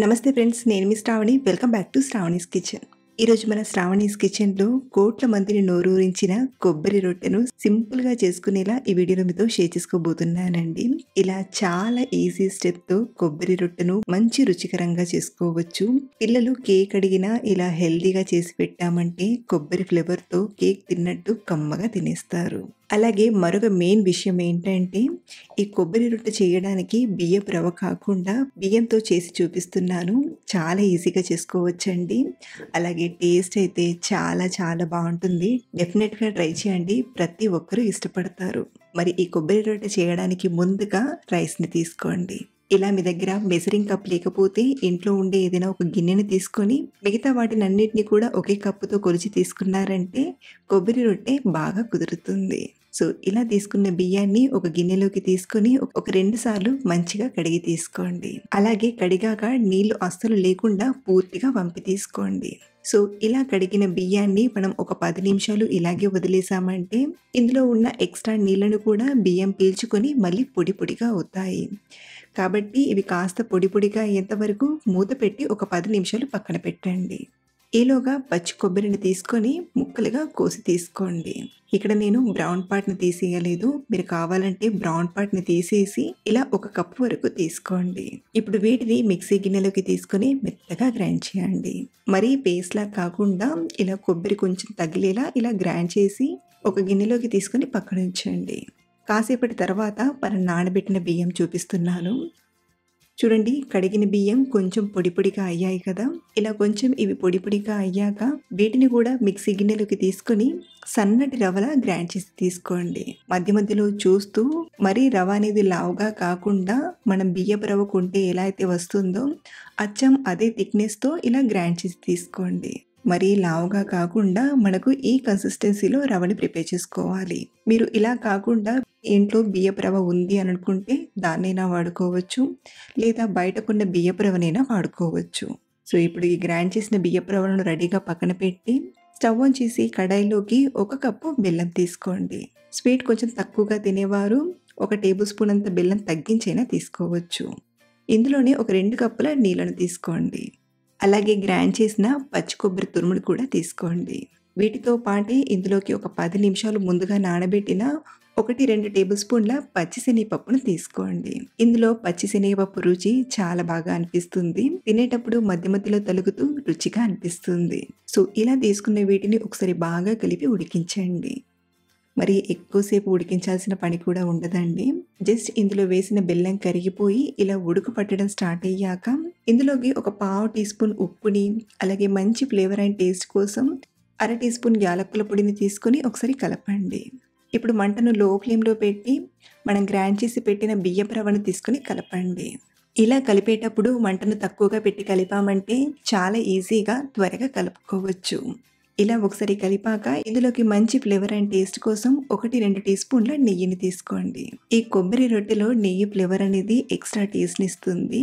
నమస్తే ఫ్రెండ్స్, నేను మీ Shravani. Welcome back to Shravani's kitchen. ఈరోజు మన శ్రావణీస్ కిచెన్లో కోట్ల మందిని నోరూరించిన కొబ్బరి రొట్టెను సింపుల్గా చేసుకునేలా ఈ వీడియోలో మీతో షేర్ చేసుకోబోతున్నానండి. ఇలా చాలా ఈజీ స్టెప్తో కొబ్బరి రొట్టెను మంచి రుచికరంగా చేసుకోవచ్చు. పిల్లలు కేక్ అడిగినా ఇలా హెల్దీగా చేసి పెట్టామంటే కొబ్బరి ఫ్లేవర్తో కేక్ తిన్నట్టు కమ్మగా తినేస్తారు. అలాగే మరొక మెయిన్ విషయం ఏంటంటే, ఈ కొబ్బరి రొట్టె చేయడానికి బియ్యపు రవ్వ కాకుండా బియ్యంతో చేసి చూపిస్తున్నాను. చాలా ఈజీగా చేసుకోవచ్చండి. అలాగే టేస్ట్ అయితే చాలా చాలా బాగుంటుంది. డెఫినెట్గా ట్రై చేయండి, ప్రతి ఒక్కరూ ఇష్టపడతారు. మరి ఈ కొబ్బరి రొట్టె చేయడానికి ముందుగా రైస్ని తీసుకోండి. ఇలా మీ దగ్గర మెజరింగ్ కప్ లేకపోతే ఇంట్లో ఉండే ఏదైనా ఒక గిన్నెని తీసుకొని మిగతా వాటిని అన్నిటిని కూడా ఒకే కప్పుతో కొలిచి తీసుకున్నారంటే కొబ్బరి రొట్టె బాగా కుదురుతుంది. సో ఇలా తీసుకున్న బియ్యాన్ని ఒక గిన్నెలోకి తీసుకొని ఒక 2 సార్లు మంచిగా కడిగి తీసుకోండి. అలాగే కడిగాక నీళ్లు అస్సలు లేకుండా పూర్తిగా వంపి తీసుకోండి. సో ఇలా కడిగిన బియ్యాన్ని మనం ఒక 10 నిమిషాలు ఇలాగే వదిలేసామంటే ఇందులో ఉన్న ఎక్స్ట్రా నీళ్లను కూడా బియ్యం పీల్చుకొని మళ్ళీ పొడి పొడిగా అవుతాయి. కాబట్టి ఇవి కాస్త పొడి పొడిగా అయ్యేంత వరకు మూత పెట్టి ఒక 10 నిమిషాలు పక్కన పెట్టండి. ఈలోగా పచ్చి కొబ్బరిని తీసుకొని ముక్కలుగా కోసి తీసుకోండి. ఇక్కడ నేను బ్రౌన్ పార్ట్ని తీసేయలేదు. మీరు కావాలంటే బ్రౌన్ పార్ట్ని తీసేసి ఇలా 1 కప్పు వరకు తీసుకోండి. ఇప్పుడు వీటిని మిక్సీ గిన్నెలోకి తీసుకొని మెత్తగా గ్రైండ్ చేయండి. మరీ పేస్ట్ లా కాకుండా ఇలా కొబ్బరి కొంచెం తగిలేలా ఇలా గ్రైండ్ చేసి ఒక గిన్నెలోకి తీసుకొని పక్కన ఉంచండి. కాసేపటి తర్వాత మనం నానబెట్టిన బియ్యం చూపిస్తున్నాను. చూడండి, కడిగిన బియ్యం కొంచెం పొడి పొడిగా అయ్యాయి కదా. ఇలా కొంచెం ఇవి పొడి పొడిగా అయ్యాక వీటిని కూడా మిక్సీ గిన్నెలోకి తీసుకొని సన్నటి రవ్వలా గ్రైండ్ చేసి తీసుకోండి. మధ్య మధ్యలో చూస్తూ, మరీ రవ్వ అనేది లావుగా కాకుండా మనం బియ్యపు రవ్వ కొంటే ఎలా అయితే వస్తుందో అచ్చం అదే థిక్నెస్తో ఇలా గ్రైండ్ చేసి తీసుకోండి. మరీ లావుగా కాకుండా మనకు ఈ కన్సిస్టెన్సీలో రవ్వని ప్రిపేర్ చేసుకోవాలి. మీరు ఇలా కాకుండా ఇంట్లో బియ్యపు రవ్వ ఉంది అని అనుకుంటే దాన్నైనా వాడుకోవచ్చు, లేదా బయటకున్న బియ్యపు రవ్వనైనా వాడుకోవచ్చు. సో ఇప్పుడు ఈ గ్రైండ్ చేసిన బియ్యపు రవ్వను రెడీగా పక్కన పెట్టి స్టవ్ ఆన్ చేసి కడాయిలోకి 1 కప్పు బెల్లం తీసుకోండి. స్వీట్ కొంచెం తక్కువగా తినేవారు 1 టేబుల్ స్పూన్ అంత బెల్లం తగ్గించైనా తీసుకోవచ్చు. ఇందులోనే ఒక 2 కప్పుల నీళ్ళను తీసుకోండి. అలాగే గ్రైండ్ చేసిన పచ్చి కొబ్బరి తురుమును కూడా తీసుకోండి. వీటితో పాటే ఇందులోకి ఒక 10 నిమిషాలు ముందుగా నానబెట్టిన 1-2 టేబుల్ స్పూన్ల పచ్చి శనగపప్పును తీసుకోండి. ఇందులో పచ్చి శనగపప్పు రుచి చాలా బాగా అనిపిస్తుంది. తినేటప్పుడు మధ్య మధ్యలో తలుగుతూ రుచిగా అనిపిస్తుంది. సో ఇలా తీసుకున్న వీటిని ఒకసారి బాగా కలిపి ఉడికించండి. మరి ఎక్కువసేపు ఉడికించాల్సిన పని కూడా ఉండదండి. జస్ట్ ఇందులో వేసిన బెల్లం కరిగిపోయి ఇలా ఉడుకు పట్టడం స్టార్ట్ అయ్యాక ఇందులోకి ఒక 1/2 టీ స్పూన్ ఉప్పుని, అలాగే మంచి ఫ్లేవర్ అండ్ టేస్ట్ కోసం 1/2 టీ స్పూన్ యాలకుల పొడిని తీసుకొని ఒకసారి కలపండి. ఇప్పుడు మంటను లో ఫ్లేమ్లో పెట్టి మనం గ్రైండ్ చేసి పెట్టిన బియ్యపు రవ్వను తీసుకొని కలపండి. ఇలా కలిపేటప్పుడు మంటను తక్కువగా పెట్టి కలిపామంటే చాలా ఈజీగా త్వరగా కలుపుకోవచ్చు. ఇలా ఒకసారి కలిపాక ఇందులోకి మంచి ఫ్లేవర్ అండ్ టేస్ట్ కోసం 1-2 టీ స్పూన్ల నెయ్యిని తీసుకోండి. ఈ కొబ్బరి రొట్టెలో నెయ్యి ఫ్లేవర్ అనేది ఎక్స్ట్రా టేస్ట్ని ఇస్తుంది.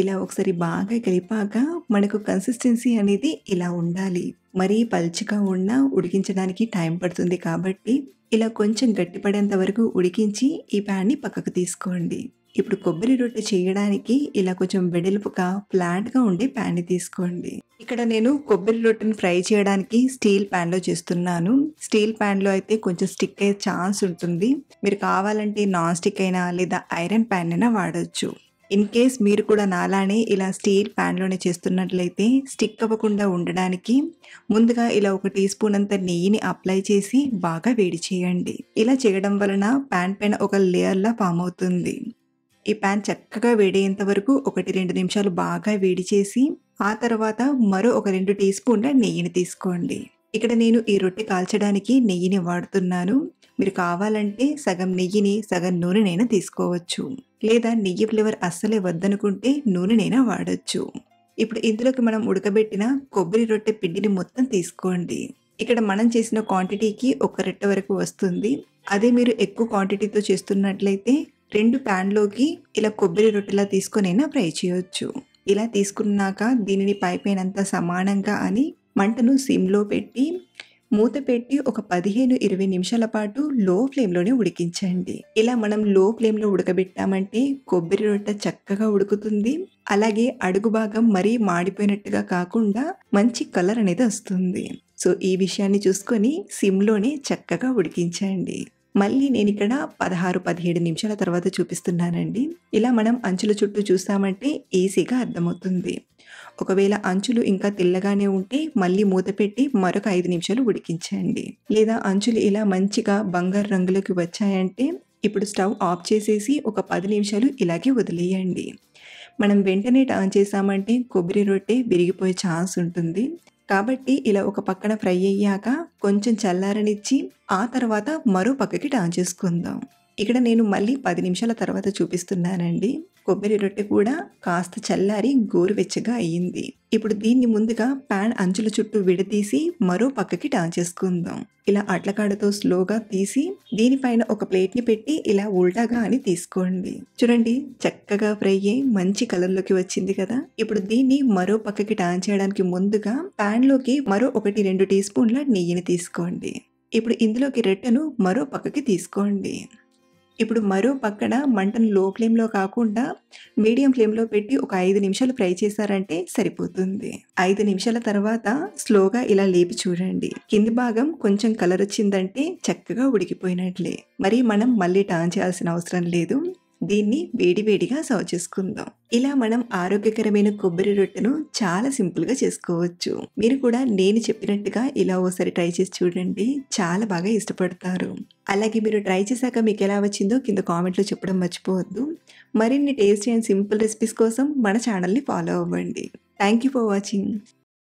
ఇలా ఒకసారి బాగా కలిపాక మనకు కన్సిస్టెన్సీ అనేది ఇలా ఉండాలి. మరీ పల్చగా ఉన్నా ఉడికించడానికి టైం పడుతుంది కాబట్టి ఇలా కొంచెం గట్టిపడేంత వరకు ఉడికించి ఈ ప్యాన్ని పక్కకు తీసుకోండి. ఇప్పుడు కొబ్బరి రొట్టె చేయడానికి ఇలా కొంచెం వెడల్పుగా ఫ్లాట్గా ఉండే ప్యాన్ని తీసుకోండి. ఇక్కడ నేను కొబ్బరి రొట్టెని ఫ్రై చేయడానికి స్టీల్ ప్యాన్లో చేస్తున్నాను. స్టీల్ ప్యాన్లో అయితే కొంచెం స్టిక్ అయ్యే ఛాన్స్ ఉంటుంది. మీరు కావాలంటే నాన్ స్టిక్ అయినా లేదా ఐరన్ ప్యాన్ అయినా వాడచ్చు. ఇన్ కేస్ మీరు కూడా నాలానే ఇలా స్టీల్ ప్యాన్లోనే చేస్తున్నట్లయితే స్టిక్ అవ్వకుండా ఉండడానికి ముందుగా ఇలా 1 టీ స్పూన్ అంత నెయ్యిని అప్లై చేసి బాగా వేడి చేయండి. ఇలా చేయడం వలన ప్యాన్ పైన ఒక లేయర్లా ఫామ్ అవుతుంది. ఈ ప్యాన్ చక్కగా వేడేంత వరకు 1-2 నిమిషాలు బాగా వేడి చేసి ఆ తర్వాత మరో ఒక 2 టీ స్పూన్ల నెయ్యిని తీసుకోండి. ఇక్కడ నేను ఈ రొట్టె కాల్చడానికి నెయ్యిని వాడుతున్నాను. మీరు కావాలంటే సగం నెయ్యిని సగం నూనెనైనా తీసుకోవచ్చు, లేదా నెయ్యి ఫ్లేవర్ అస్సలే వద్దనుకుంటే నూనెనైనా వాడచ్చు. ఇప్పుడు ఇందులోకి మనం ఉడకబెట్టిన కొబ్బరి రొట్టె పిండిని మొత్తం తీసుకోండి. ఇక్కడ మనం చేసిన క్వాంటిటీకి 1 రెట్ట వరకు వస్తుంది. అదే మీరు ఎక్కువ క్వాంటిటీతో చేస్తున్నట్లయితే 2 ప్యాన్లోకి ఇలా కొబ్బరి రొట్టెలా తీసుకొనైనా ఫ్రై చేయొచ్చు. ఇలా తీసుకున్నాక దీనిని పైపైనంతా సమానంగా అని మంటను సిమ్లో పెట్టి మూత పెట్టి ఒక 15-20 నిమిషాల పాటు లో ఫ్లేమ్‌లోనే ఉడికించండి. ఇలా మనం లో ఫ్లేమ్‌లో ఉడకబెట్టామంటే కొబ్బరి రొట్టె చక్కగా ఉడుకుతుంది. అలాగే అడుగు భాగం మరీ మాడిపోయినట్టుగా కాకుండా మంచి కలర్ అనేది వస్తుంది. సో, ఈ విషయాన్ని చూసుకొని సిమ్‌లోనే చక్కగా ఉడికించండి. మళ్ళీ నేనిక్కడ 16, 17 నిమిషాల తర్వాత చూపిస్తున్నానండి. ఇలా మనం అంచుల చుట్టూ చూసామంటే ఈజీగా అర్థమవుతుంది. ఒకవేళ అంచులు ఇంకా తెల్లగానే ఉంటే మళ్ళీ మూత పెట్టి మరొక 5 నిమిషాలు ఉడికించండి. లేదా అంచులు ఇలా మంచిగా బంగారు రంగులోకి వచ్చాయంటే ఇప్పుడు స్టవ్ ఆఫ్ చేసేసి ఒక 10 నిమిషాలు ఇలాగే వదిలేయండి. మనం వెంటనే టర్న్ చేసామంటే కొబ్బరి రొట్టె విరిగిపోయే ఛాన్స్ ఉంటుంది. కాబట్టి ఇలా ఒక పక్కన ఫ్రై అయ్యాక కొంచెం చల్లారనిచ్చి ఆ తర్వాత మరో పక్కకి టర్న్ చేసుకుందాం. ఇక్కడ నేను మళ్ళీ 10 నిమిషాల తర్వాత చూపిస్తున్నానండి. కొబ్బరి రొట్టె కూడా కాస్త చల్లారి గోరువెచ్చగా అయ్యింది. ఇప్పుడు దీన్ని ముందుగా పాన్ అంచుల చుట్టూ విడదీసి మరో పక్కకి టర్న్ చేసుకుందాం. ఇలా అట్లకాడతో స్లోగా తీసి దీనిపైన ఒక ప్లేట్‌ని పెట్టి ఇలా ఉల్టాగా అని తీసుకోండి. చూడండి చక్కగా ఫ్రై అయ్యి మంచి కలర్‌లోకి వచ్చింది కదా! ఇప్పుడు దీన్ని మరో పక్కకి టర్న్ చేయడానికి ముందుగా పాన్‌లోకి మరో 1, 2 టీ స్పూన్ల నెయ్యిని తీసుకోండి. ఇప్పుడు ఇందులోకి రొట్టెను మరో పక్కకి తీసుకోండి. ఇప్పుడు మరో పక్కన మంటను లో ఫ్లేమ్‌లో కాకుండా మీడియం ఫ్లేమ్‌లో పెట్టి ఒక 5 నిమిషాలు ఫ్రై చేశారంటే సరిపోతుంది. 5 నిమిషాల తర్వాత స్లోగా ఇలా లేపి చూడండి. కింది భాగం కొంచెం కలర్ వచ్చిందంటే చక్కగా ఉడికిపోయినట్లే. మరి మనం మళ్ళీ టర్న్ చేయాల్సిన అవసరం లేదు. దీన్ని వేడి వేడిగా సర్వ్ చేసుకుందాం. ఇలా మనం ఆరోగ్యకరమైన కొబ్బరి రొట్టెను చాలా సింపుల్‌గా చేసుకోవచ్చు. మీరు కూడా నేను చెప్పినట్టుగా ఇలా ఓసారి ట్రై చేసి చూడండి. చాలా బాగా ఇష్టపడతారు. అలాగే మీరు ట్రై చేశాక మీకెలా వచ్చిందో కింద కామెంట్‌లో చెప్పడం మర్చిపోవద్దు. మరిన్ని టేస్టీ అండ్ సింపుల్ రెసిపీస్ కోసం మన ఛానల్‌ని ఫాలో అవ్వండి. Thank you for watching.